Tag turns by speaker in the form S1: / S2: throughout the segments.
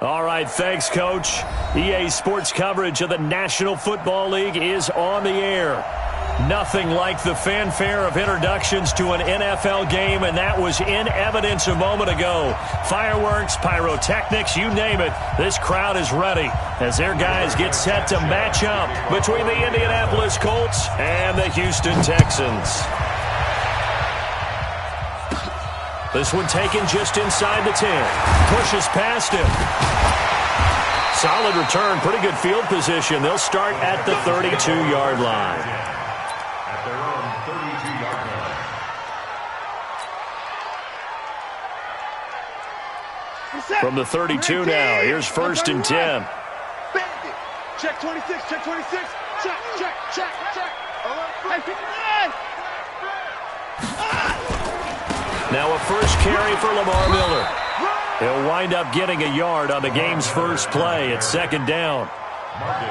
S1: All right, thanks, Coach. EA Sports coverage of the National Football League is on the air. Nothing like the fanfare of introductions to an NFL game, and that was in evidence a moment ago. Fireworks, pyrotechnics, you name it. This crowd is ready as their guys get set to match up between the Indianapolis Colts and the Houston Texans. This one taken just inside the 10. Pushes past him. Solid return, pretty good field position. They'll start at the 32-yard line.
S2: At their own 32-yard line.
S1: From the 32 now, here's 1st and 10.
S3: Check 26, check 26. Check.
S1: Now a first carry for Lamar Miller. He'll wind up getting a yard on the game's first play. It's 2nd down.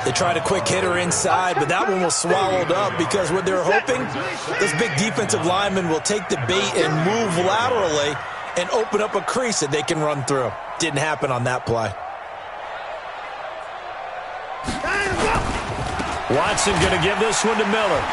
S4: They tried a quick hitter inside, but that one was swallowed up because what they're hoping, this big defensive lineman will take the bait and move laterally and open up a crease that they can run through. Didn't happen on that play.
S1: Watson going to give this one to Miller.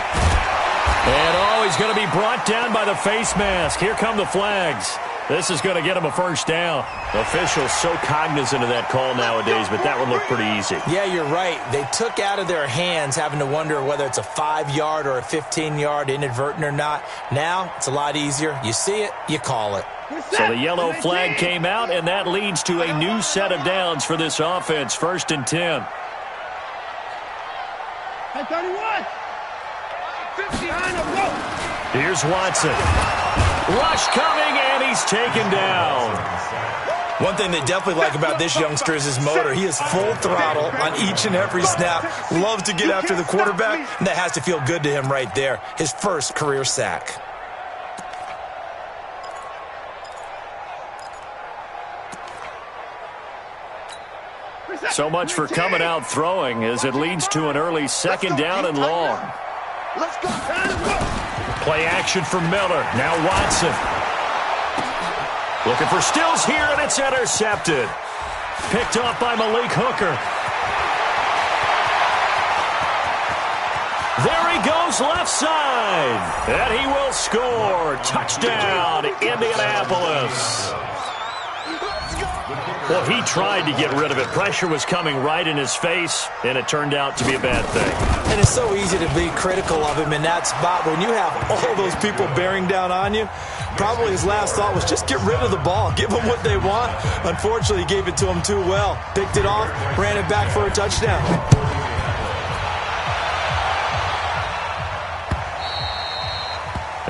S1: And, he's going to be brought down by the face mask. Here come the flags. This is going to get him a first down. Officials so cognizant of that call nowadays, but that one looked pretty easy.
S4: Yeah, you're right. They took out of their hands having to wonder whether it's a 5-yard or a 15-yard inadvertent or not. Now, it's a lot easier. You see it, you call it.
S1: So the yellow flag came out, and that leads to a new set of downs for this offense. 1st and 10.
S3: 31. 59, go.
S1: Here's Watson. Rush coming, and he's taken down.
S4: One thing they definitely like about this youngster is his motor. He is full throttle on each and every snap. Loves to get after the quarterback, and that has to feel good to him right there. His first career sack.
S1: So much for coming out throwing as it leads to an early 2nd down and long.
S3: Let's go.
S1: Play action for Miller. Now Watson. Looking for Stills here, and it's intercepted. Picked off by Malik Hooker. There he goes left side. And he will score. Touchdown, Indianapolis. Well, he tried to get rid of it. Pressure was coming right in his face, and it turned out to be a bad thing.
S4: And it's so easy to be critical of him in that spot. When you have all those people bearing down on you, probably his last thought was just get rid of the ball. Give them what they want. Unfortunately, he gave it to them too well. Picked it off, ran it back for a touchdown.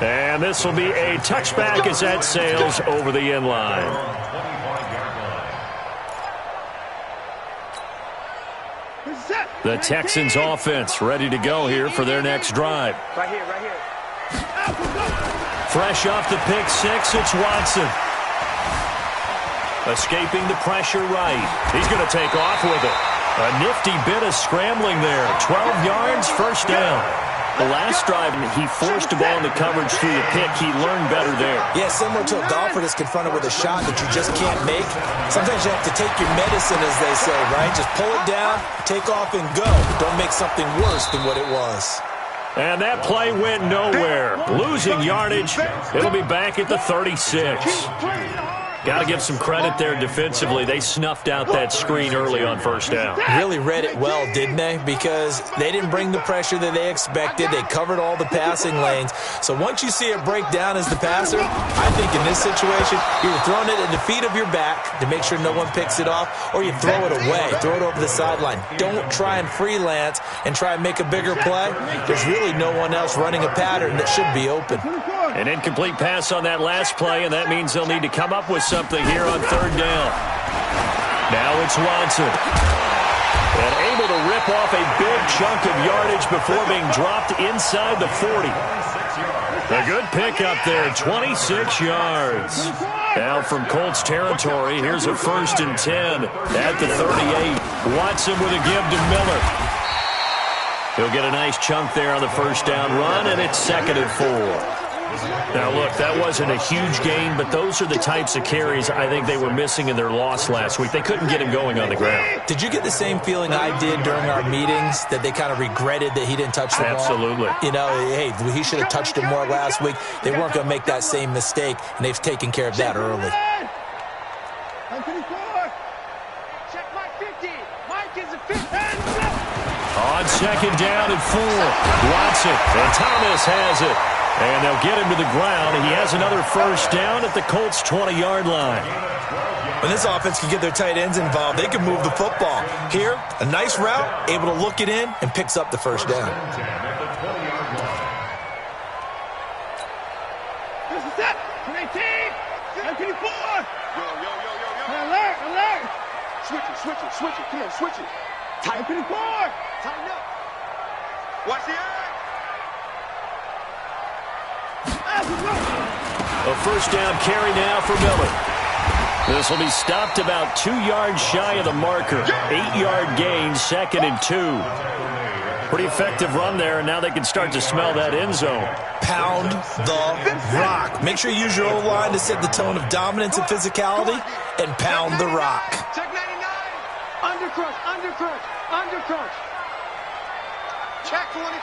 S1: And this will be a touchback as that sails over the end line. The Texans offense ready to go here for their next drive.
S3: Right here.
S1: Fresh off the pick six, it's Watson. Escaping the pressure right. He's going to take off with it. A nifty bit of scrambling there. 12 yards, first down. The last drive, he forced the ball into coverage through the pick. He learned better there.
S4: Yeah, similar to a golfer that's confronted with a shot that you just can't make. Sometimes you have to take your medicine, as they say, right? Just pull it down, take off, and go. Don't make something worse than what it was.
S1: And that play went nowhere. Losing yardage. It'll be back at the 36. Got to give some credit there defensively. They snuffed out that screen early on first down.
S4: Really read it well, didn't they? Because they didn't bring the pressure that they expected. They covered all the passing lanes. So once you see it break down as the passer, I think in this situation, you're throwing it at the feet of your back to make sure no one picks it off, or you throw it away, throw it over the sideline. Don't try and freelance and try and make a bigger play. There's really no one else running a pattern that should be open.
S1: An incomplete pass on that last play, and that means they'll need to come up with something here on third down. Now it's Watson. And able to rip off a big chunk of yardage before being dropped inside the 40. A good pickup there, 26 yards. Now from Colts territory, here's a 1st and 10 at the 38. Watson with a give to Miller. He'll get a nice chunk there on the first down run, and it's 2nd and 4. Now, look, that wasn't a huge gain, but those are the types of carries I think they were missing in their loss last week. They couldn't get him going on the ground.
S4: Did you get the same feeling I did during our meetings, that they kind of regretted that he didn't touch the ball?
S1: Absolutely.
S4: You know, hey, he should have touched it more last week. They weren't going to make that same mistake, and they've taken care of that early.
S3: Check Mike 50. Mike is a 50.
S1: On second down and 4, Watson, and Thomas has it. And they'll get him to the ground, and he has another first down at the Colts' 20-yard line.
S4: When this offense can get their tight ends involved, they can move the football. Here, a nice route, able to look it in, and picks up the first down.
S2: This is it. 18. 24. Alert, alert.
S3: Switch it. Come on, switch it.
S2: Tight 24.
S3: Tighten up. Watch the eye.
S1: A first down carry now for Miller. This will be stopped about 2 yards shy of the marker. 8-yard gain, 2nd and 2. Pretty effective run there, and now they can start to smell that end zone.
S4: Pound the rock. Make sure you use your O-line to set the tone of dominance and physicality, and pound the rock.
S3: Check 99. Undercrush. Check 24.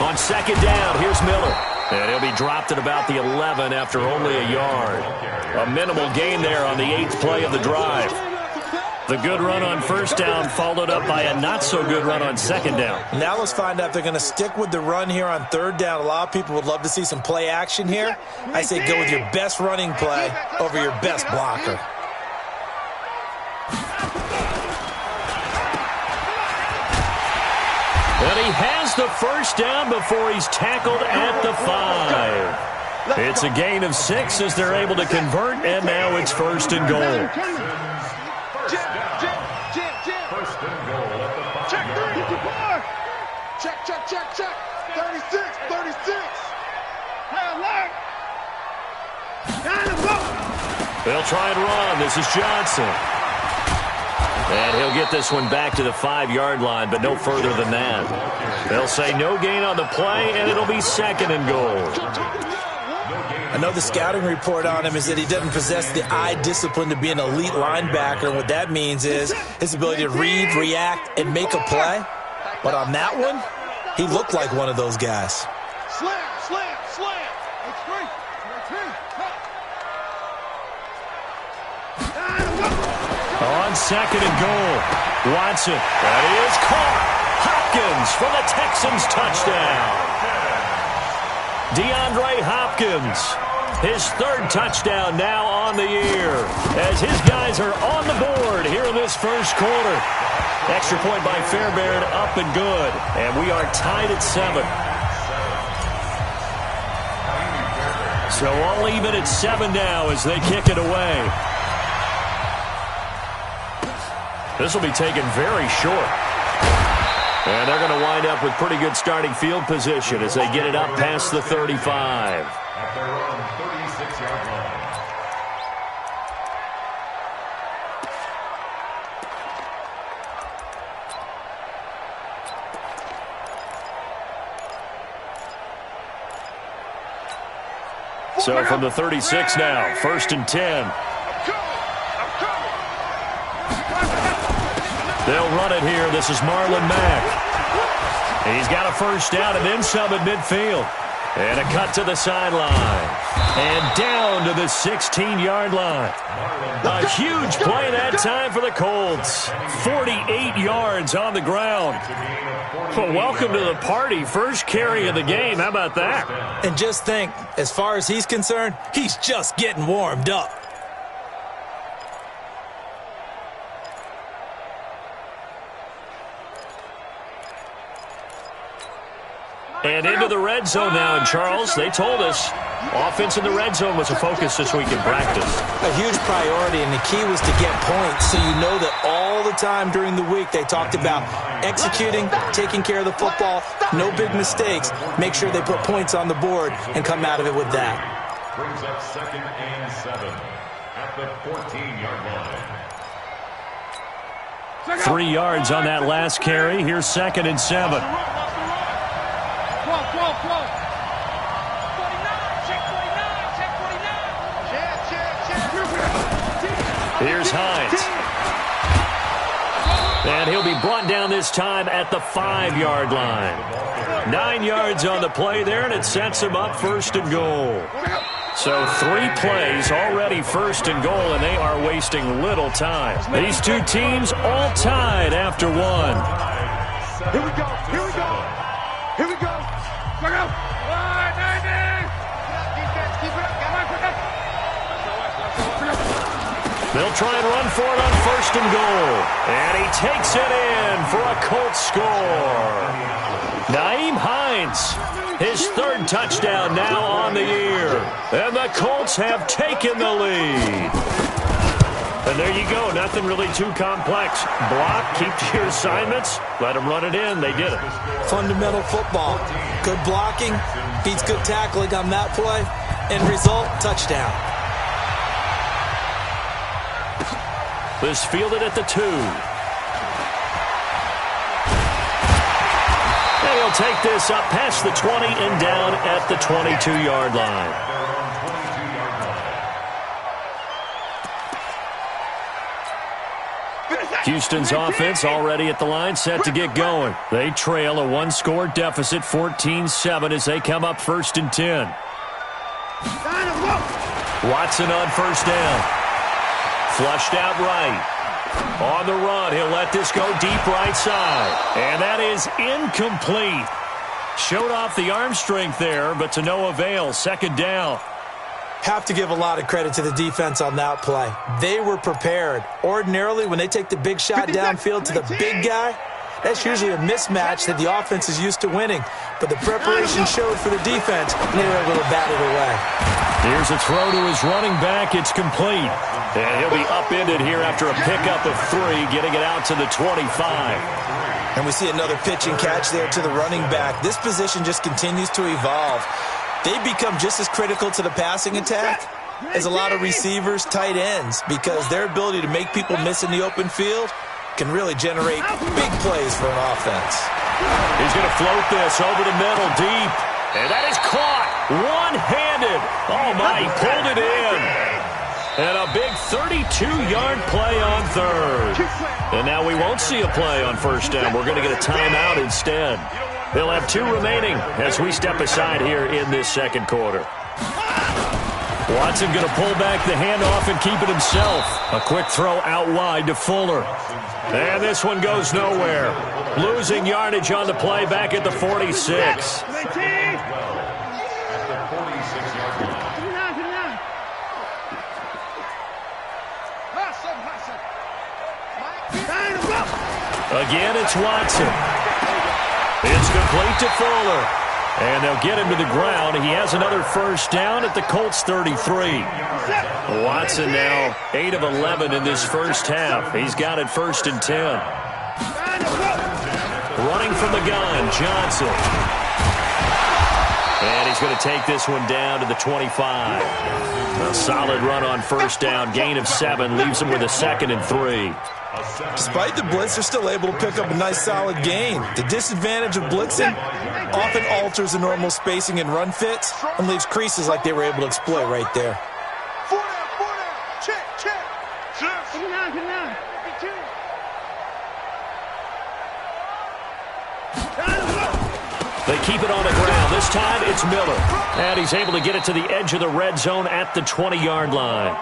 S1: On second down, here's Miller. And he'll be dropped at about the 11 after only a yard. A minimal gain there on the 8th play of the drive. The good run on first down followed up by a not-so-good run on second down.
S4: Now let's find out if they're going to stick with the run here on third down. A lot of people would love to see some play action here. I say go with your best running play over your best blocker.
S1: And he has the first down before he's tackled at the 5. It's a gain of 6 as they're able to convert, and now it's first and goal.
S3: Check 36.
S1: They'll try and run. This is Johnson. And he'll get this one back to the 5-yard line, but no further than that. They'll say no gain on the play, and it'll be 2nd and goal.
S4: I know the scouting report on him is that he doesn't possess the eye discipline to be an elite linebacker, and what that means is his ability to read, react, and make a play. But on that one, he looked like one of those guys.
S3: Slam.
S1: On second and goal, Watson. That is caught. Hopkins for the Texans touchdown. DeAndre Hopkins, his 3rd touchdown now on the year, as his guys are on the board here in this first quarter. Extra point by Fairbairn, up and good, and we are tied at 7. So all even at 7 now as they kick it away. This will be taken very short. And they're going to wind up with pretty good starting field position as they get it up past the 35.
S2: At their own 36-yard line.
S1: So from the 36 now, 1st and 10. They'll run it here. This is Marlon Mack. He's got a first down and then some at midfield. And a cut to the sideline. And down to the 16-yard line. A huge play that time for the Colts. 48 yards on the ground. Well, welcome to the party. First carry of the game. How about that?
S4: And just think, as far as he's concerned, he's just getting warmed up.
S1: And into the red zone now, and Charles, they told us offense in the red zone was a focus this week in practice.
S4: A huge priority, and the key was to get points, so you know that all the time during the week they talked about executing, taking care of the football, no big mistakes, make sure they put points on the board and come out of it with that.
S2: Brings up 2nd and 7 at the 14-yard line.
S1: 3 yards on that last carry. Here's 2nd and 7. Here's Hines. And he'll be brought down this time at the 5-yard line. 9 yards on the play there, and it sets him up 1st and goal. So 3 plays already 1st and goal, and they are wasting little time. These two teams all tied after 1.
S3: Here we go. Here we go. Here we go. Look out.
S1: They'll try and run for it on 1st and goal. And he takes it in for a Colts score. Nyheim Hines, his 3rd touchdown now on the year. And the Colts have taken the lead. And there you go. Nothing really too complex. Block, keep to your assignments, let them run it in. They did it.
S4: Fundamental football. Good blocking beats good tackling on that play. End result, touchdown.
S1: This fielded at the 2. And he'll take this up past the 20 and down at the 22-yard line. Houston's offense already at the line, set to get going. They trail a 1-score deficit, 14-7, as they come up 1st and 10. Watson on 1st down. Flushed out right. On the run, he'll let this go deep right side. And that is incomplete. Showed off the arm strength there, but to no avail. 2nd down.
S4: Have to give a lot of credit to the defense on that play. They were prepared. Ordinarily, when they take the big shot downfield to the big guy, that's usually a mismatch that the offense is used to winning. But the preparation showed for the defense, and they were able to bat it away.
S1: Here's a throw to his running back. It's complete. And he'll be upended here after a pickup of 3, getting it out to the 25.
S4: And we see another pitch and catch there to the running back. This position just continues to evolve. They become just as critical to the passing attack as a lot of receivers, tight ends, because their ability to make people miss in the open field can really generate big plays for an offense.
S1: He's going to float this over the middle deep. And that is caught one-handed. Oh, my, he pulled it in. And a big 32-yard play on 3rd. And now we won't see a play on 1st down. We're going to get a timeout instead. They'll have 2 remaining as we step aside here in this 2nd quarter. Watson going to pull back the handoff and keep it himself. A quick throw out wide to Fuller. And this one goes nowhere. Losing yardage on the play back at the 46. Again, it's Watson. It's complete to Fuller. And they'll get him to the ground. He has another 1st down at the Colts 33. Watson now 8 of 11 in this 1st half. He's got it 1st and 10. Running from the gun, Johnson. And he's going to take this one down to the 25. A solid run on 1st down. Gain of 7 leaves him with a 2nd and 3.
S4: Despite the blitz, they're still able to pick up a nice solid gain. The disadvantage of blitzing often alters the normal spacing and run fits and leaves creases like they were able to exploit right there.
S3: 4 down. Check. Come on.
S1: They keep it on the ground. This time it's Miller. And he's able to get it to the edge of the red zone at the 20-yard line.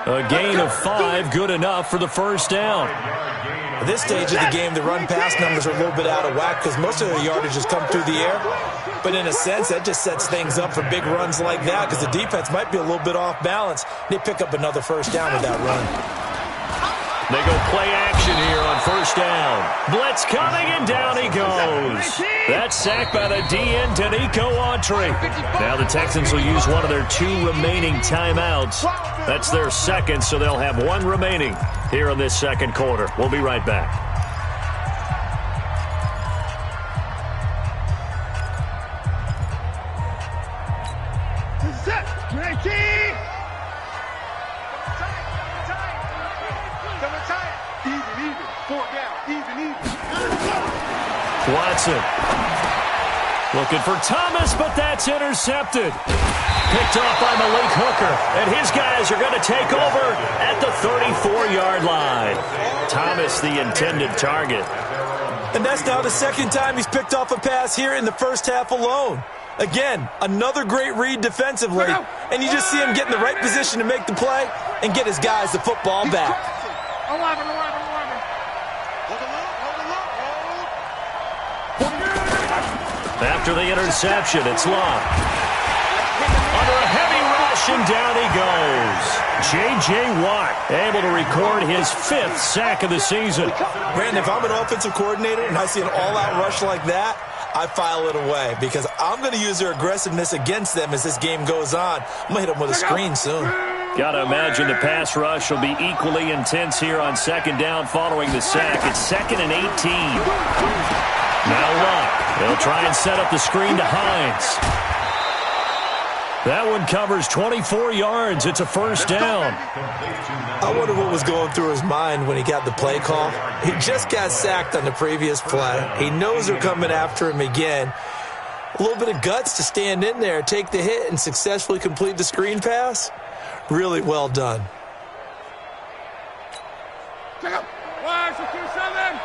S1: A gain of 5, good enough for the 1st down.
S4: At this stage of the game, the run-pass numbers are a little bit out of whack because most of their yardage has come through the air. But in a sense, that just sets things up for big runs like that because the defense might be a little bit off balance. They pick up another 1st down with that run.
S1: They go play action here on 1st down. Blitz coming, and down he goes. That's sacked by the DN, Danico Autry. Now the Texans will use one of their 2 remaining timeouts. That's their 2nd, so they'll have 1 remaining here in this 2nd quarter. We'll be right back. Watson. Looking for Thomas, but that's intercepted. Picked off by Malik Hooker, and his guys are going to take over at the 34-yard line. Thomas, the intended target.
S4: And that's now the second time he's picked off a pass here in the first half alone. Again, another great read defensively, and you just see him get in the right position to make the play and get his guys the football back.
S1: After the interception, it's Love. Under a heavy rush, and down he goes. J.J. Watt able to record his 5th sack of the season.
S4: Brandon, if I'm an offensive coordinator and I see an all-out rush like that, I file it away because I'm going to use their aggressiveness against them as this game goes on. I'm going to hit them with a screen soon.
S1: Got to imagine the pass rush will be equally intense here on second down following the sack. It's 2nd and 18. Now Luck. They'll try and set up the screen to Hines. That one covers 24 yards. It's a first down.
S4: I wonder what was going through his mind when he got the play call. He just got sacked on the previous play. He knows they're coming after him again. A little bit of guts to stand in there, take the hit, and successfully complete the screen pass. Really well done.
S3: Check out. 1, 2, 7.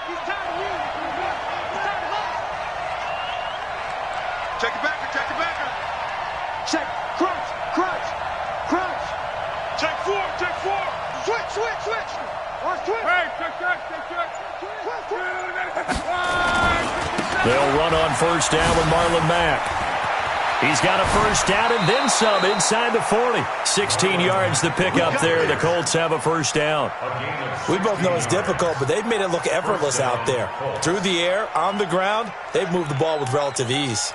S3: He's tired of you. Check it back. Check it back. Check. Crunch. Crunch. Crunch. Check 4. Check 4. Switch. Watch switch. Hey, check.
S1: They'll run on first down with Marlon Mack. He's got a first down and then some inside the 40. 16 yards to pick up there. The Colts have a first down.
S4: We both know it's difficult, but they've made it look effortless out there. Through the air, on the ground, they've moved the ball with relative ease.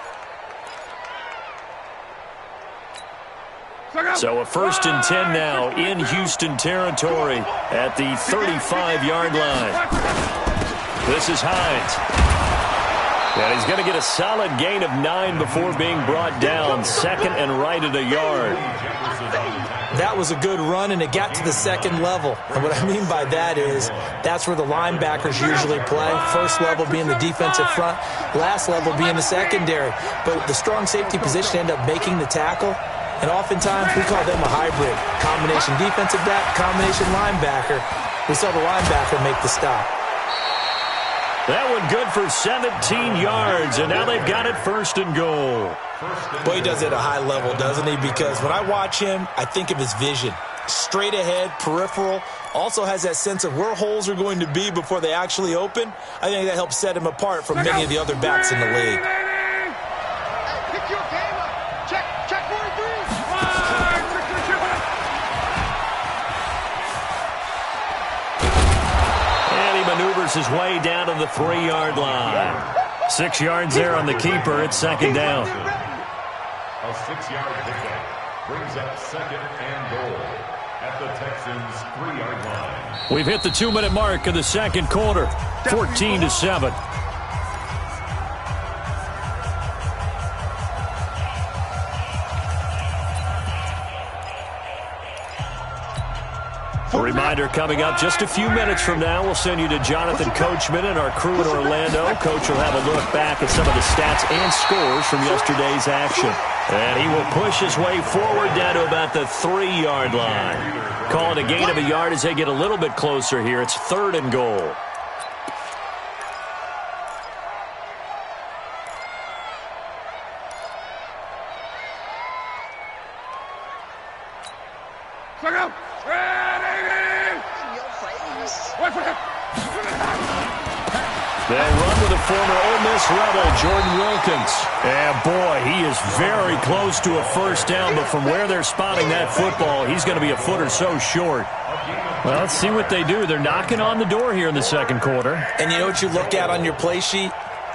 S1: So a 1st and 10 now in Houston territory at the 35-yard line. This is Hines. And he's going to get a solid gain of 9 before being brought down. 2nd and right at a yard.
S4: That was a good run, and it got to the second level. And what I mean by that is that's where the linebackers usually play. First level being the defensive front, last level being the secondary. But the strong safety position ended up making the tackle. And oftentimes we call them a hybrid. Combination defensive back, combination linebacker. We saw the linebacker make the stop.
S1: That one good for 17 yards, and now they've got it 1st and goal.
S4: Boy, he does it at a high level, doesn't he? Because when I watch him, I think of his vision. Straight ahead, peripheral, also has that sense of where holes are going to be before they actually open. I think that helps set him apart from many of the other backs in the league.
S3: Pick your game up. Check 43.
S1: Maneuvers his way down to the 3-yard line. 6 yards there on the keeper. It's 2nd down.
S2: A 6-yard pickup brings up 2nd and goal at the Texans' 3-yard line.
S1: We've hit the 2-minute mark of the second quarter. 14-7. A reminder coming up just a few minutes from now, we'll send you to Jonathan Coachman and our crew in Orlando. Coach will have a look back at some of the stats and scores from yesterday's action. And he will push his way forward down to about the 3-yard line. Call it a gain of a yard as they get a little bit closer here. It's 3rd and goal. They'll run with the former Ole Miss Rebel, Jordan Wilkins. And, boy, he is very close to a first down, but from where they're spotting that football, he's going to be a foot or so short. Well, let's see what they do. They're knocking on the door here in the second quarter.
S4: And you know what you look at on your play sheet?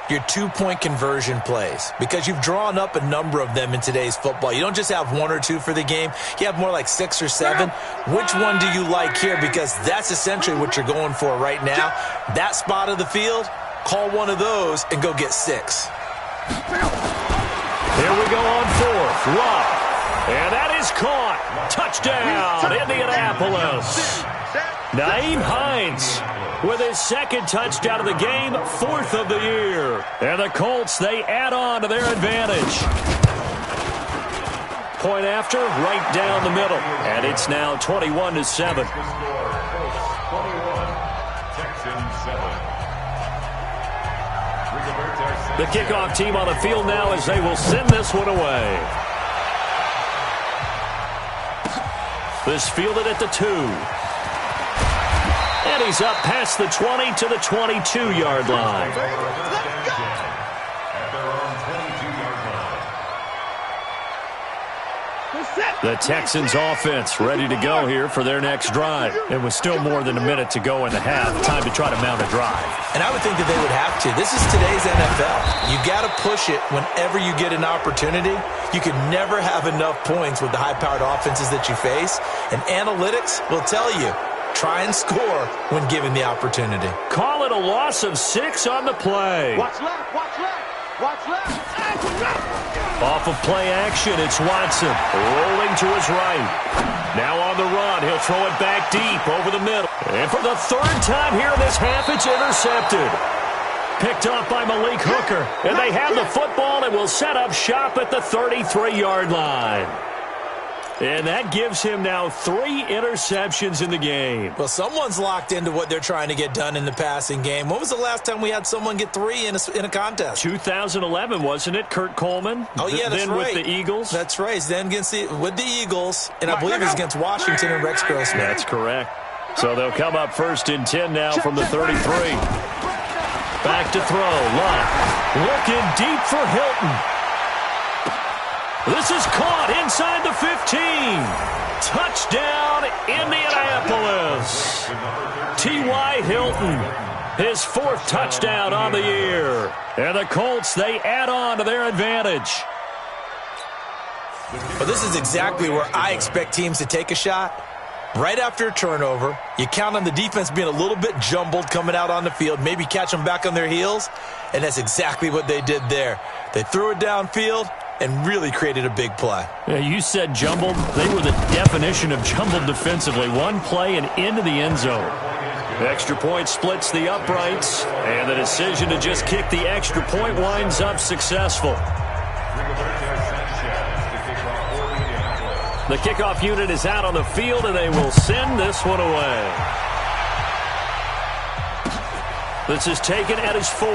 S4: Your 2-point conversion plays, because you've drawn up a number of them in today's football. You don't just have 1 or 2 for the game. You have more like 6 or 7. Which one do you like here? Because that's essentially what you're going for right now. That spot of the field, call one of those and go get 6.
S1: Here we go on 4th. Love. And that is caught. Touchdown, Indianapolis. Nyheim Hines with his second touchdown of the game, 4th of the year. And the Colts, they add on to their advantage. Point after, right down the middle. And it's now 21-7. The kickoff team on the field now as they will send this one away. This fielded at the 2. And he's up past the 20 to the 22-yard line. The Texans offense ready to go here for their next drive. It was still more than a minute to go in the half. Time to try to mount a drive.
S4: And I would think that they would have to. This is today's NFL. You got to push it whenever you get an opportunity. You can never have enough points with the high-powered offenses that you face. And analytics will tell you, try and score when given the opportunity.
S1: Call it a loss of 6 on the play.
S3: Watch left, watch left, watch left.
S1: Off of play action, it's Watson rolling to his right. Now on the run, he'll throw it back deep over the middle. And for the 3rd time here in this half, it's intercepted. Picked up by Malik Hooker. And they have the football and will set up shop at the 33-yard line. And that gives him now 3 interceptions in the game.
S4: Well, someone's locked into what they're trying to get done in the passing game. When was the last time we had someone get 3 in a contest?
S1: 2011, wasn't it? Kurt Coleman?
S4: Oh, yeah, that's
S1: then
S4: right.
S1: With the Eagles?
S4: That's right. Then with the Eagles, and I believe it's against Washington and Rex Grossman.
S1: That's correct. So they'll come up 1st and 10 now from the 33. Back to throw. Love. Looking deep for Hilton. This is caught inside the 15. Touchdown, Indianapolis. T.Y. Hilton, his 4th touchdown on the year. And the Colts, they add on to their advantage.
S4: Well, this is exactly where I expect teams to take a shot. Right after a turnover, you count on the defense being a little bit jumbled coming out on the field, maybe catch them back on their heels, and that's exactly what they did there. They threw it downfield and really created a big play.
S1: Yeah, you said jumbled. They were the definition of jumbled defensively. One play and into the end zone. The extra point splits the uprights, and the decision to just kick the extra point winds up successful. The kickoff unit is out on the field, and they will send this one away. This is taken at his 4.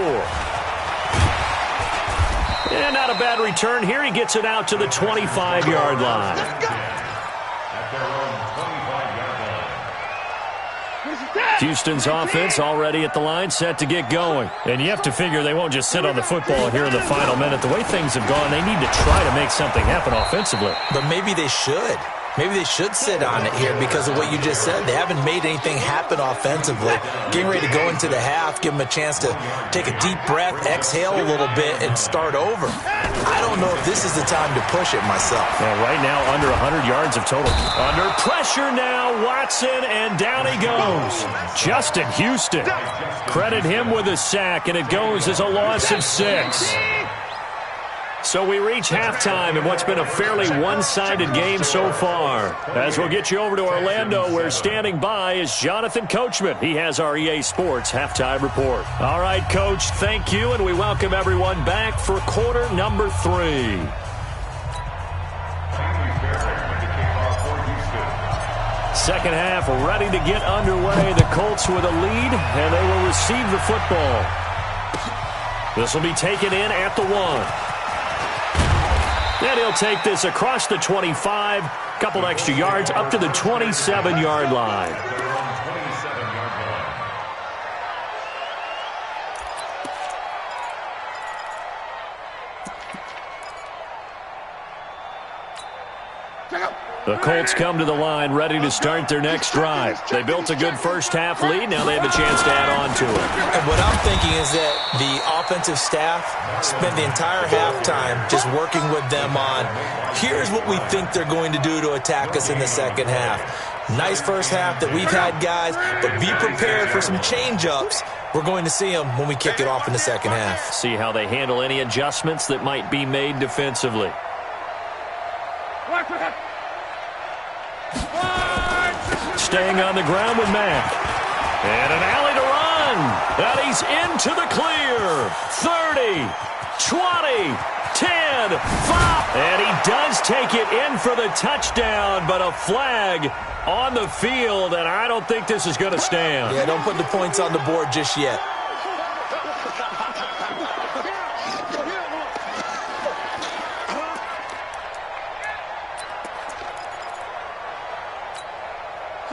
S1: And not a bad return here. He gets it out to the 25-yard line. Houston's offense already at the line, set to get going. And you have to figure they won't just sit on the football here in the final minute. The way things have gone, they need to try to make something happen offensively.
S4: But maybe they should. Maybe they should sit on it here because of what you just said. They haven't made anything happen offensively. Getting ready to go into the half, give them a chance to take a deep breath, exhale a little bit, and start over. I don't know if this is the time to push it myself.
S1: Yeah, right now, under 100 yards of total. Under pressure now, Watson, and down he goes. Justin Houston. Credit him with a sack, and it goes as a loss of 6. So we reach halftime in what's been a fairly one-sided game so far. As we'll get you over to Orlando, where standing by is Jonathan Coachman. He has our EA Sports halftime report. All right, Coach, thank you, and we welcome everyone back for quarter number 3. Second half ready to get underway. The Colts with a lead, and they will receive the football. This will be taken in at the 1. And he'll take this across the 25, couple extra yards, up to the 27-yard line. The Colts come to the line ready to start their next drive. They built a good first half lead. Now they have a chance to add on to it.
S4: And what I'm thinking is that the offensive staff spent the entire halftime just working with them on, here's what we think they're going to do to attack us in the second half. Nice first half that we've had, guys, but be prepared for some change-ups. We're going to see them when we kick it off in the second half.
S1: See how they handle any adjustments that might be made defensively. Staying on the ground with Mack. And an alley to run. run. And he's into the clear. 30, 20, 10, 5. And he does take it in for the touchdown, but a flag on the field, and I don't think this is going to stand.
S4: Yeah, don't put the points on the board just yet.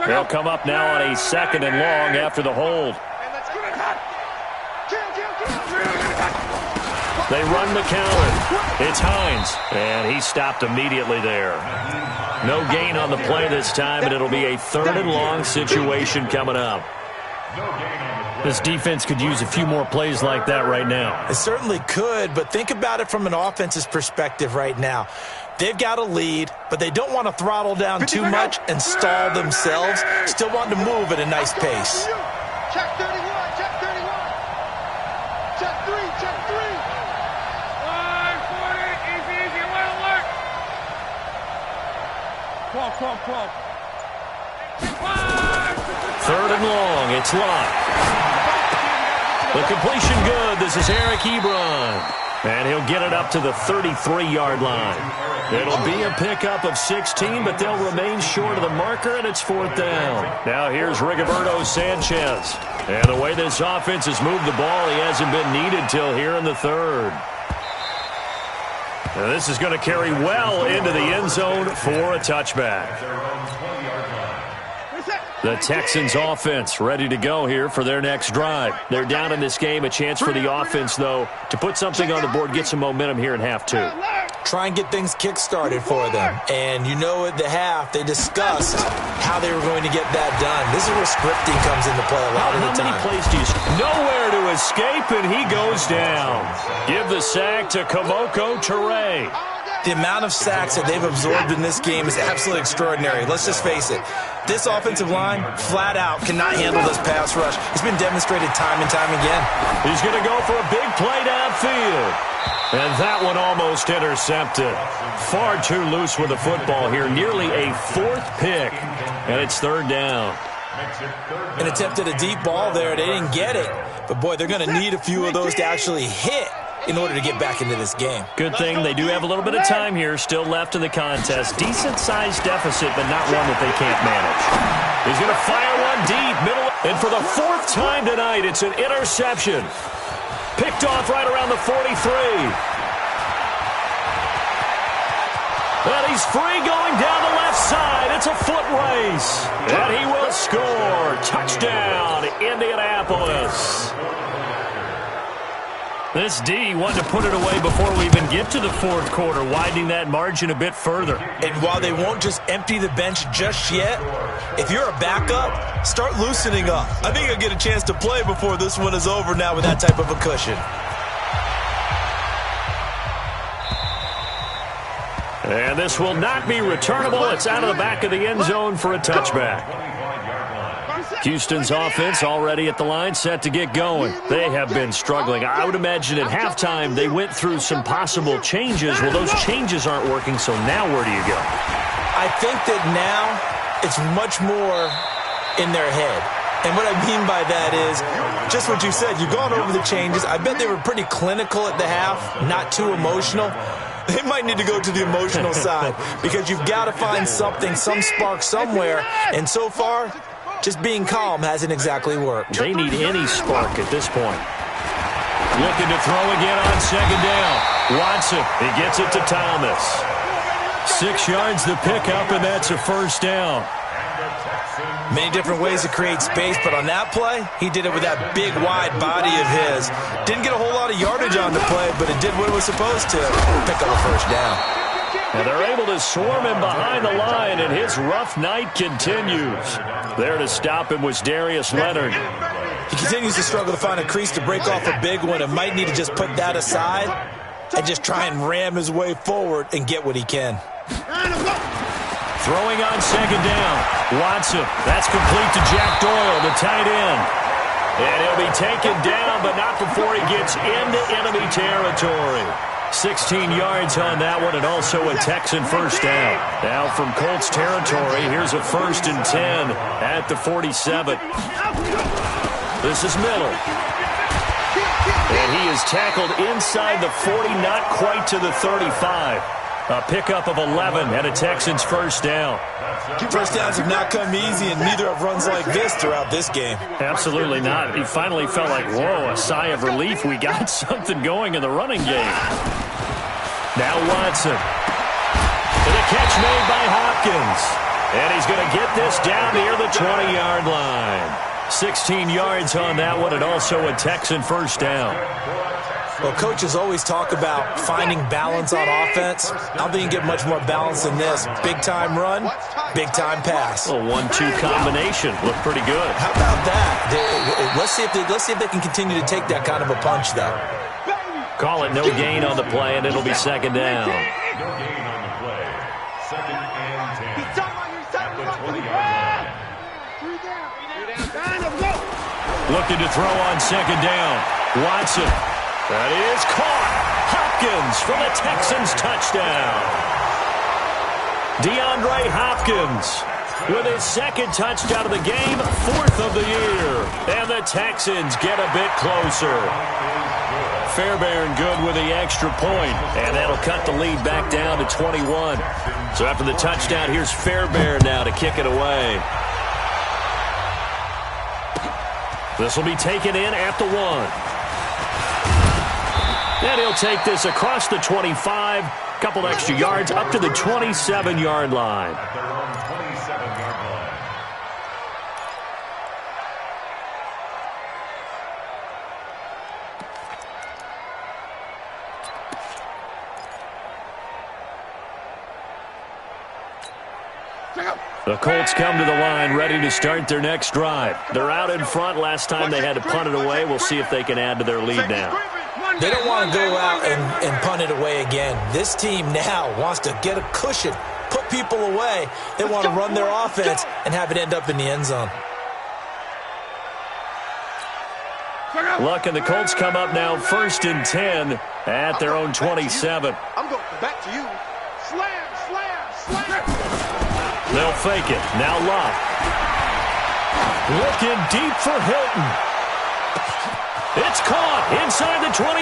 S1: They'll come up now on a 2nd and long after the hold. They run the counter. It's Hines, and he stopped immediately there. No gain on the play this time, and it'll be a 3rd and long situation coming up. This defense could use a few more plays like that right now.
S4: It certainly could, but think about it from an offense's perspective right now. They've got a lead, but they don't want to throttle down too much and stall themselves. Still want to move at a nice pace.
S3: Check 31, check 31. Check 3, check 3. 140, easy, well alert. 12.
S1: 3rd and long, it's locked. The completion good. This is Eric Ebron. And he'll get it up to the 33-yard line. It'll be a pickup of 16, but they'll remain short of the marker, and it's 4th down. Now here's Rigoberto Sanchez. And the way this offense has moved the ball, he hasn't been needed till here in the 3rd. And this is going to carry well into the end zone for a touchback. The Texans offense ready to go here for their next drive. They're down in this game. A chance for the offense, though, to put something on the board, get some momentum here in half 2.
S4: Try and get things kick-started for them. And you know at the half, they discussed how they were going to get that done. This is where scripting comes into play a lot of the time.
S1: How many plays do you see? Nowhere to escape, and he goes down. Give the sack to Kamoko Toure.
S4: The amount of sacks that they've absorbed in this game is absolutely extraordinary. Let's just face it. This offensive line, flat out, cannot handle this pass rush. It's been demonstrated time and time again.
S1: He's going to go for a big play downfield. And that one almost intercepted. Far too loose with the football here. Nearly a 4th pick. And it's 3rd down.
S4: An attempt at a deep ball there. They didn't get it. But, boy, they're going to need a few of those to actually hit in order to get back into this game.
S1: Good thing they do have a little bit of time here still left in the contest. Decent-sized deficit, but not one that they can't manage. He's going to fire one deep, middle, and for the 4th time tonight, it's an interception. Picked off right around the 43. And he's free going down the left side. It's a foot race. And he will score. Touchdown, Indianapolis. This D wanted to put it away before we even get to the 4th quarter, widening that margin a bit further.
S4: And while they won't just empty the bench just yet, if you're a backup, start loosening up. I think you'll get a chance to play before this one is over now with that type of a cushion.
S1: And this will not be returnable. It's out of the back of the end zone for a touchback. Houston's offense already at the line, set to get going. They have been struggling. I would imagine at halftime they went through some possible changes. Well, those changes aren't working, so now where do you go?
S4: I think that now it's much more in their head. And what I mean by that is just what you said. You've gone over the changes. I bet they were pretty clinical at the half, not too emotional. They might need to go to the emotional side because you've got to find something, some spark somewhere. And so far, just being calm hasn't exactly worked.
S1: They need any spark at this point. Looking to throw again on 2nd down. Watson, he gets it to Thomas. 6 yards the pickup, and that's a 1st down.
S4: Many different ways to create space, but on that play, he did it with that big, wide body of his. Didn't get a whole lot of yardage on the play, but it did what it was supposed to. Pick up a 1st down.
S1: And they're able to swarm him behind the line, and his rough night continues. There to stop him was Darius Leonard.
S4: He continues to struggle to find a crease to break off a big one and might need to just put that aside and just try and ram his way forward and get what he can.
S1: Throwing on 2nd down. Watson, that's complete to Jack Doyle, the tight end. And he'll be taken down, but not before he gets into enemy territory. 16 yards on that one, and also a Texan 1st down. Now from Colts territory, here's a 1st and 10 at the 47. This is Miller. And he is tackled inside the 40, not quite to the 35. A pickup of 11 and a Texans first down.
S4: First downs have not come easy, and neither have runs like this throughout this game.
S1: Absolutely not. He finally felt like, whoa, a sigh of relief. We got something going in the running game. Now Watson. And a catch made by Hopkins. And he's going to get this down near the 20-yard line. 16 yards on that one, and also a Texan first down.
S4: Well, coaches always talk about finding balance on offense. I don't think you get much more balance than this. Big-time run, big-time pass.
S1: A 1-2 combination. Looked pretty good.
S4: How about that? Let's see if they can continue to take that kind of a punch, though.
S1: Call it no gain on the play, and it'll be second down.
S2: No gain on the play. Second and 10. At the 20-yard line.
S1: Looking to throw on second down. Watson. That is caught. Hopkins for the Texans touchdown. DeAndre Hopkins with his second touchdown of the game, fourth of the year. And the Texans get a bit closer. Fairbairn good with the extra point, and that'll cut the lead back down to 21. So after the touchdown, here's Fairbairn now to kick it away. This will be taken in at the 1. And he'll take this across the 25, couple extra yards up to the 27-yard line.
S2: At their own 27-yard line.
S1: The Colts come to the line ready to start their next drive. They're out in front. Last time they had to punt it away. We'll see if they can add to their lead now.
S4: They don't want to go out and punt it away again. This team now wants to get a cushion, put people away. They want to run their offense and have it end up in the end zone.
S1: Luck, and the Colts come up now first and 10 at their own 27.
S3: I'm going back to you. Slam, slam, slam.
S1: They'll fake it. Now Luck. Looking deep for Hilton. It's caught inside the 25.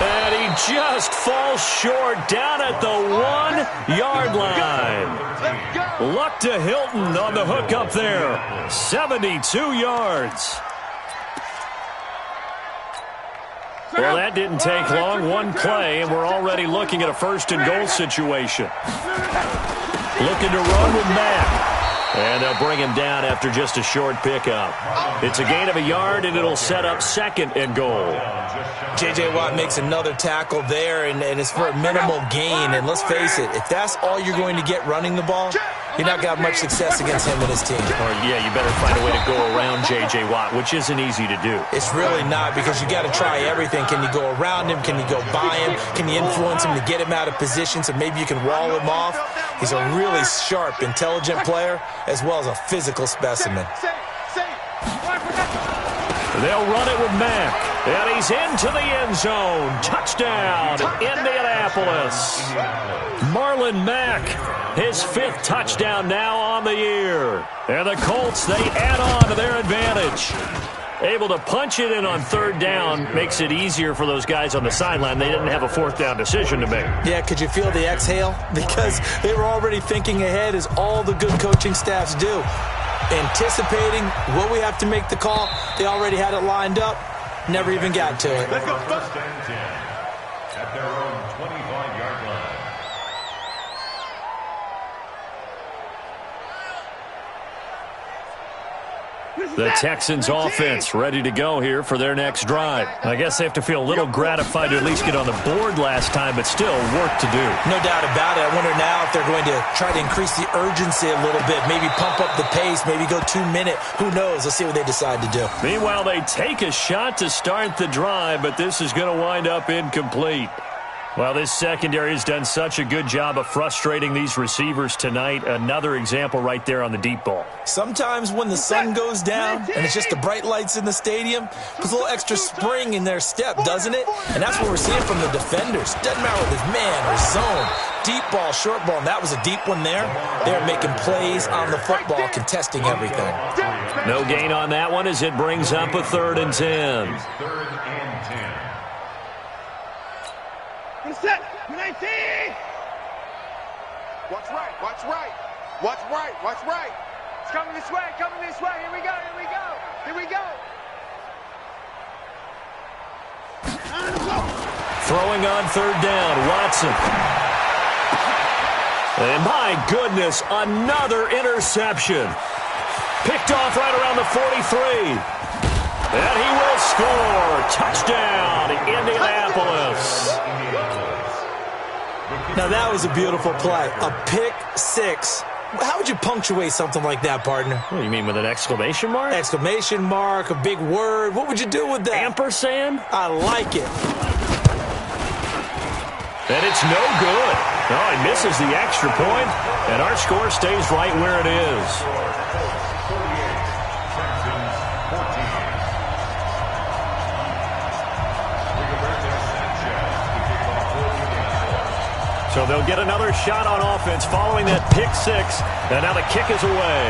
S1: And he just falls short down at the 1-yard line. Luck to Hilton on the hook up there. 72 yards. Well, that didn't take long. One play, and we're already looking at a first-and-goal situation. Looking to run with Mack. And they'll bring him down after just a short pickup. It's a gain of a yard, and it'll set up second and goal.
S4: J.J. Watt makes another tackle there, and it's for a minimal gain. And let's face it, if that's all you're going to get running the ball, you're not going to have much success against him and his team.
S1: Or, yeah, you better find a way to go around J.J. Watt, which isn't easy to do.
S4: It's really not, because you got to try everything. Can you go around him? Can you go by him? Can you influence him to get him out of position so maybe you can wall him off? He's a really sharp, intelligent player, as well as a physical specimen.
S1: They'll run it with Mack, and he's into the end zone. Touchdown, Indianapolis. Marlon Mack, his fifth touchdown now on the year. And the Colts, they add on to their advantage. Able to punch it in on third down makes it easier for those guys on the sideline. They didn't have a fourth down decision to make.
S4: Yeah, could you feel the exhale? Because they were already thinking ahead, as all the good coaching staffs do. Anticipating what we have to make the call. They already had it lined up. Never even got to it.
S2: Let's go. First and 10 at their own 25-yard line.
S1: The Texans offense ready to go here for their next drive. I guess they have to feel a little gratified to at least get on the board last time, but still work to do.
S4: No doubt about it. I wonder now if they're going to try to increase the urgency a little bit, maybe pump up the pace, maybe go 2-minute. Who knows? Let's see what they decide to do.
S1: Meanwhile, they take a shot to start the drive, but this is going to wind up incomplete. Well, this secondary has done such a good job of frustrating these receivers tonight. Another example right there on the deep ball.
S4: Sometimes when the sun goes down and it's just the bright lights in the stadium, puts a little extra spring in their step, doesn't it? And that's what we're seeing from the defenders. Doesn't matter with his man or zone, deep ball, short ball, and that was a deep one there. They're making plays on the football, contesting everything.
S1: No gain on that one as it brings up a 3rd and 10.
S2: Third and 10.
S3: Set. 19. Watch right. Watch right. Watch right. Watch right. It's coming this way. Coming this way. Here we go. Here we go. Here we go.
S1: Throwing on 3rd down, Watson. And my goodness, another interception. Picked off right around the 43. And he will score. Touchdown, Indianapolis.
S4: Now, that was a beautiful play. A pick six. How would you punctuate something like that, partner?
S1: What do you mean, with an exclamation mark?
S4: Exclamation mark, a big word. What would you do with that?
S1: Ampersand?
S4: I like it.
S1: And it's no good. No, he misses the extra point, and our score stays right where it is. So they'll get another shot on offense following that pick six, and now the kick is away.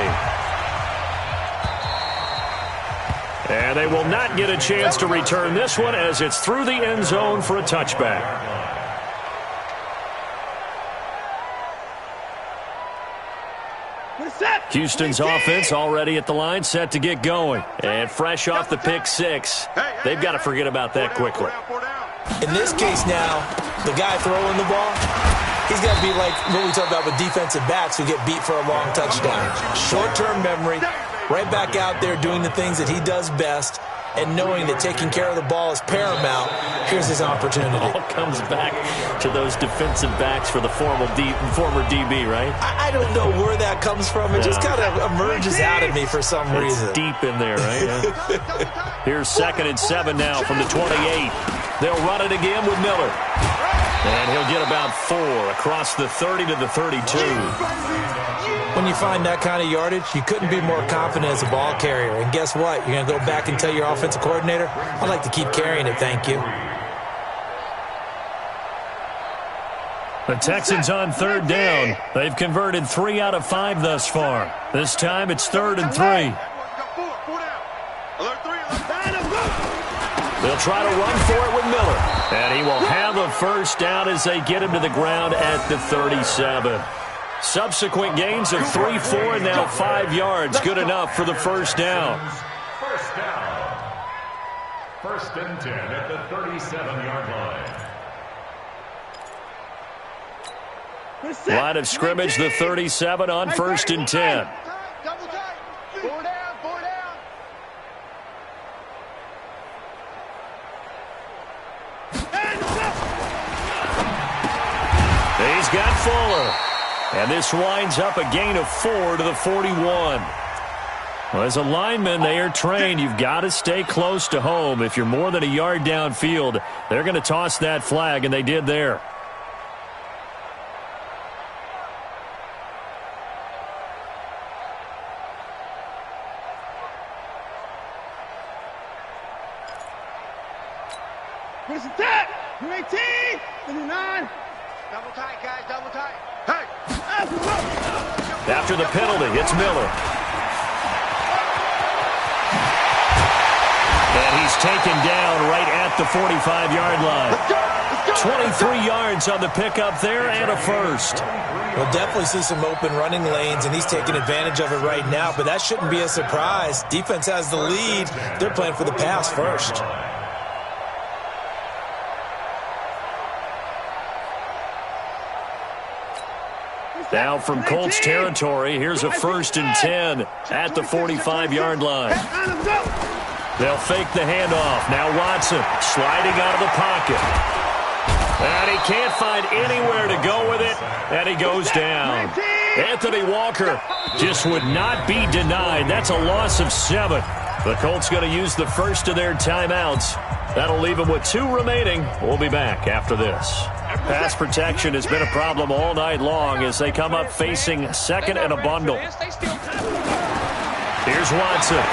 S1: And they will not get a chance to return this one as it's through the end zone for a touchback. Houston's offense already at the line, set to get going. And fresh off the pick six, they've got to forget about that quickly.
S4: In this case now, the guy throwing the ball, he's got to be like what we talk about with defensive backs who get beat for a long touchdown. Short-term memory, right back out there doing the things that he does best, and knowing that taking care of the ball is paramount. Here's his opportunity.
S1: It all comes back to those defensive backs for the former DB, right?
S4: I don't know where that comes from. It just kind of emerges out of me for some reason.
S1: It's deep in there, right? Yeah. Here's 2nd and 7 now from the 28. They'll run it again with Miller. And he'll get about 4 across the 30 to the 32.
S4: When you find that kind of yardage, you couldn't be more confident as a ball carrier. And guess what? You're going to go back and tell your offensive coordinator, I'd like to keep carrying it, thank you.
S1: The Texans on 3rd down. They've converted 3 out of 5 thus far. This time it's 3rd and 3. They'll try to run for it with Miller. And he will have a first down as they get him to the ground at the 37. Subsequent gains of 3, 4, and now 5 yards. Good enough for the first down.
S2: First down. 1st and 10 at the 37-yard line.
S1: Line of scrimmage, the 37 on 1st and 10. He's got Fuller. And this winds up a gain of 4 to the 41. Well, as a lineman, they are trained. You've got to stay close to home. If you're more than a yard downfield, they're going to toss that flag, and they did there.
S3: Where's the tap? 18, 59. Double tight, guys, double tight. Hey!
S1: After the penalty, it's Miller. And he's taken down right at the 45-yard line. 23 yards on the pickup there and a first.
S4: We'll definitely see some open running lanes, and he's taking advantage of it right now, but that shouldn't be a surprise. Defense has the lead. They're playing for the pass first.
S1: Now from Colts territory, here's a 1st and 10 at the 45-yard line. They'll fake the handoff. Now Watson sliding out of the pocket. And he can't find anywhere to go with it, and he goes down. Anthony Walker just would not be denied. That's a loss of 7. The Colts going to use the first of their timeouts. That'll leave them with 2 remaining. We'll be back after this. pass protection has been a problem all night long as they come up facing second and a bundle. Here's Watson.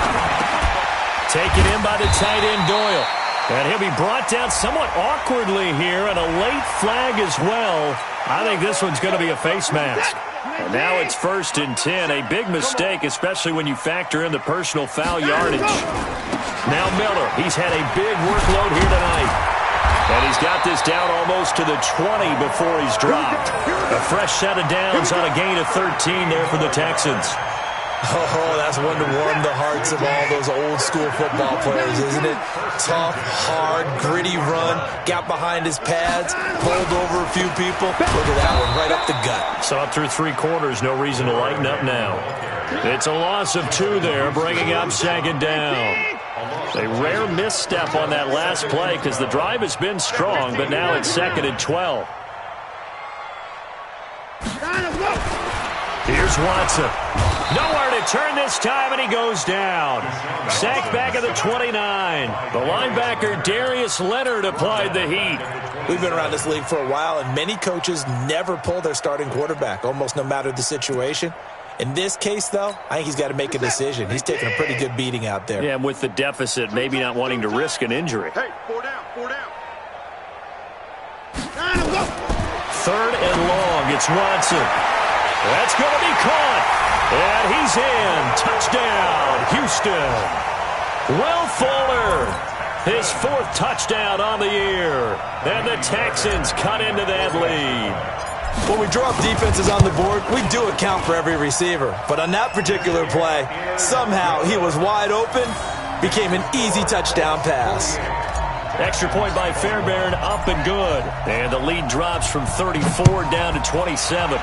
S1: Taken in by the tight end Doyle. And he'll be brought down somewhat awkwardly here, and a late flag as well. I think this one's going to be a face mask. And now it's 1st and 10. A big mistake, especially when you factor in the personal foul yardage. Now Miller. He's had a big workload here tonight. And he's got this down almost to the 20 before he's dropped. A fresh set of downs on a gain of 13 there for the Texans.
S4: Oh, that's one to warm the hearts of all those old-school football players, isn't it? Tough, hard, gritty run, got behind his pads, pulled over a few people. Look at that one, right up the gut.
S1: So up through 3 quarters, no reason to lighten up now. It's a loss of 2 there, bringing up 2nd down. A rare misstep on that last play because the drive has been strong, but now it's 2nd and 12. Here's Watson. Nowhere to turn this time, and he goes down. Sacked back at the 29. The linebacker, Darius Leonard, applied the heat.
S4: We've been around this league for a while, and many coaches never pull their starting quarterback, almost no matter the situation. In this case, though, I think he's got to make a decision. He's taking a pretty good beating out there.
S1: Yeah, and with the deficit, maybe not wanting to risk an injury.
S3: Hey, 4 down, 4 down.
S1: 3rd and long, it's Watson. That's going to be caught. And he's in. Touchdown, Houston. Will Fuller, his 4th touchdown on the year. And the Texans cut into that lead.
S4: When we drop defenses on the board, we do account for every receiver. But on that particular play, somehow he was wide open, became an easy touchdown pass.
S1: Extra point by Fairbairn, up and good. And the lead drops from 34 down to 27.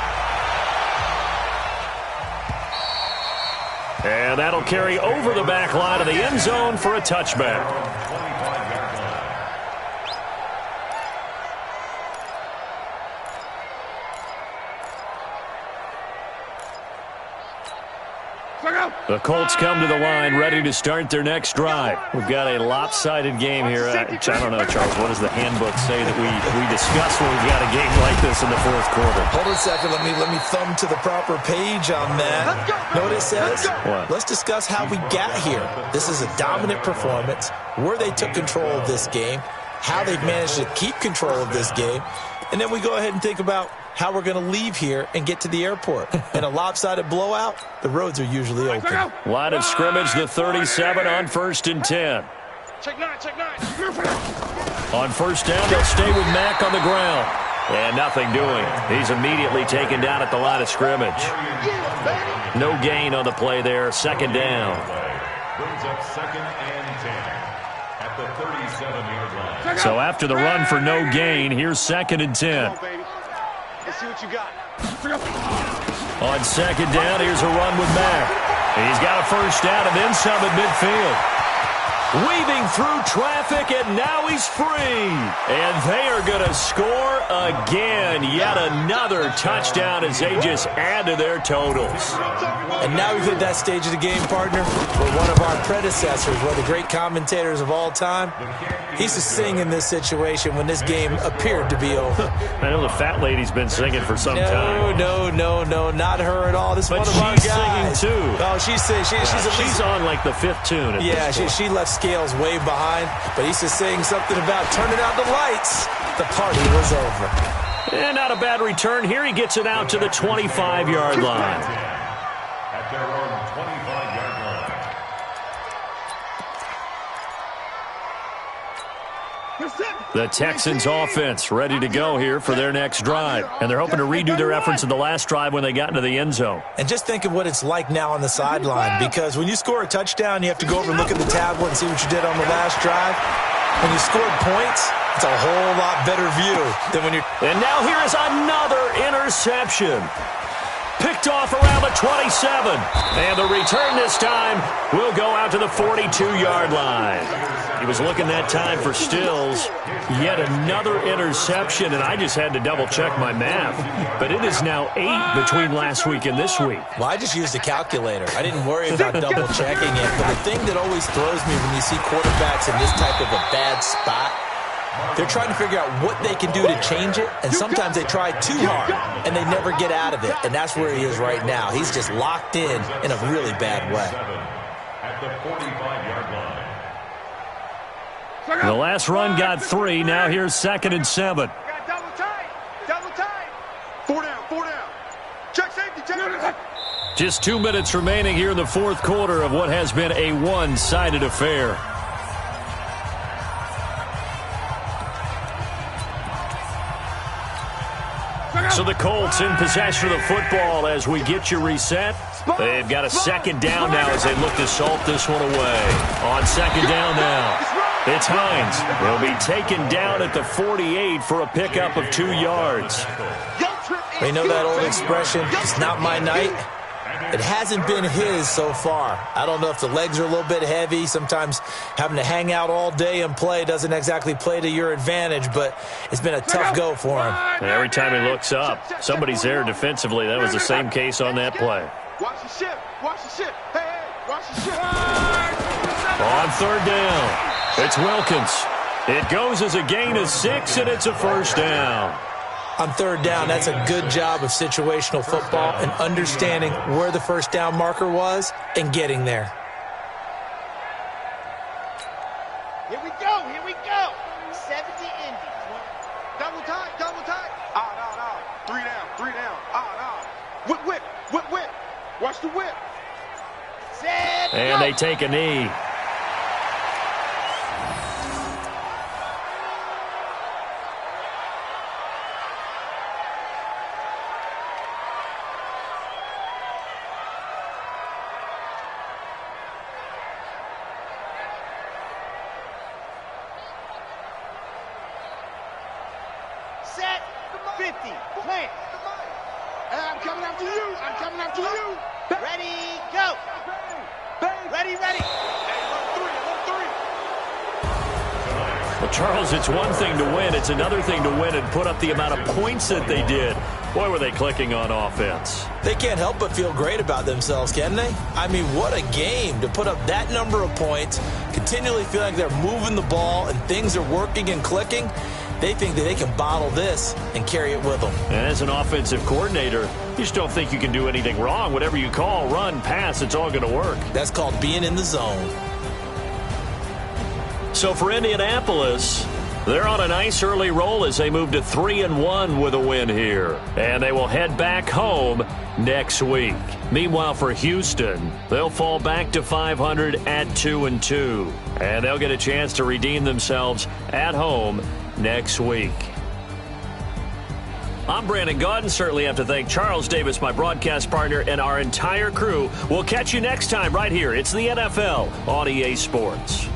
S1: And that'll carry over the back line of the end zone for a touchback. The Colts come to the line, ready to start their next drive. We've got a lopsided game here. I don't know, Charles, what does the handbook say that we discuss when we've got a game like this in the 4th quarter?
S4: Hold on a second. Let me thumb to the proper page on that. Know what it says?
S1: What?
S4: Let's discuss how we got here. This is a dominant performance, where they took control of this game, how they've managed to keep control of this game, and then we go ahead and think about how we're going to leave here and get to the airport. In a lopsided blowout, the roads are usually open.
S1: Line of scrimmage, the 37 on 1st and 10.
S3: Check 9, check 9.
S1: On 1st down, they'll stay with Mack on the ground. And nothing doing. He's immediately taken down at the line of scrimmage. No gain on the play there. 2nd down.
S2: Brings up 2nd and 10 at the 37-yard line.
S1: So after the run for no gain, here's 2nd and 10.
S3: Let's see what you got.
S1: On 2nd down, here's a run with Mack. He's got a 1st down and then some at midfield. Weaving through traffic, and now he's free. And they are going to score again. Yet another touchdown as they just add to their totals.
S4: And now we've hit that stage of the game, partner, where one of our predecessors, one of the great commentators of all time, he used to sing in this situation when this game appeared to be over.
S1: I know the fat lady's been singing for some time.
S4: No, not her at all. This is
S1: but
S4: one of our guys.
S1: She's singing, too.
S4: Oh, she's singing. She's
S1: on, like, the 5th tune.
S4: She left scales way behind, but he's just saying something about turning out the lights. The party was over.
S1: And not a bad return here. He gets it out to the 25-yard line.
S2: At their own 25-yard line.
S1: The Texans offense ready to go here for their next drive. And they're hoping to redo their efforts in the last drive when they got into the end zone.
S4: And just think of what it's like now on the sideline, because when you score a touchdown, you have to go over and look at the tablet and see what you did on the last drive. When you scored points, it's a whole lot better view than when you're...
S1: And now here is another interception. Picked off around the 27. And the return this time will go out to the 42-yard line. He was looking that time for Stills. Yet another interception, and I just had to double-check my math. But it is now 8 between last week and this week.
S4: Well, I just used a calculator. I didn't worry about double-checking it. But the thing that always throws me when you see quarterbacks in this type of a bad spot They're trying to figure out what they can do to change it, and sometimes they try too hard, and they never get out of it, and that's where he is right now. He's just locked in a really bad way.
S2: At the 45-yard line.
S1: The last run got 3. Now here's 2nd and 7.
S3: Double tight. Double tight. 4 down. 4 down. Check safety. Check safety.
S1: Just 2 minutes remaining here in the fourth quarter of what has been a one-sided affair. So the Colts in possession of the football as we get you reset. They've got a 2nd down now as they look to salt this one away. On 2nd down now, it's Hines. He'll be taken down at the 48 for a pickup of 2 yards.
S4: You know that old expression, it's not my night? It hasn't been his so far. I don't know if the legs are a little bit heavy. Sometimes having to hang out all day and play doesn't exactly play to your advantage, but it's been a tough go for him.
S1: And every time he looks up, somebody's there defensively. That was the same case on that play.
S3: Watch the ship. Watch the ship. Hey, watch the ship.
S1: On 3rd down, it's Wilkins. It goes as a gain of 6, and it's a 1st down.
S4: On 3rd down, that's a good job of situational football and understanding where the 1st down marker was and getting there.
S3: Here we go. Here we go. 70 Indy. Double tight. Double tight. Ah. 3 down. 3 down. Ah. Whip. Watch the whip. Set.
S1: And they take a knee.
S3: Set. 50. Plant. I'm coming after you. I'm coming after you. Ready, go. Ready.
S1: Well, Charles, it's one thing to win. It's another thing to win and put up the amount of points that they did. Boy, were they clicking on offense.
S4: They can't help but feel great about themselves, can they? I mean, what a game to put up that number of points, continually feel like they're moving the ball and things are working and clicking. They think that they can bottle this and carry it with them.
S1: And as an offensive coordinator, you just don't think you can do anything wrong. Whatever you call, run, pass, it's all going to work.
S4: That's called being in the zone.
S1: So for Indianapolis, they're on a nice early roll as they move to 3-1 with a win here. And they will head back home next week. Meanwhile, for Houston, they'll fall back to 500 at 2-2. And they'll get a chance to redeem themselves at home next week. I'm Brandon Gaudin. Certainly have to thank Charles Davis, my broadcast partner, and our entire crew. We'll catch you next time right here. It's the NFL on EA Sports.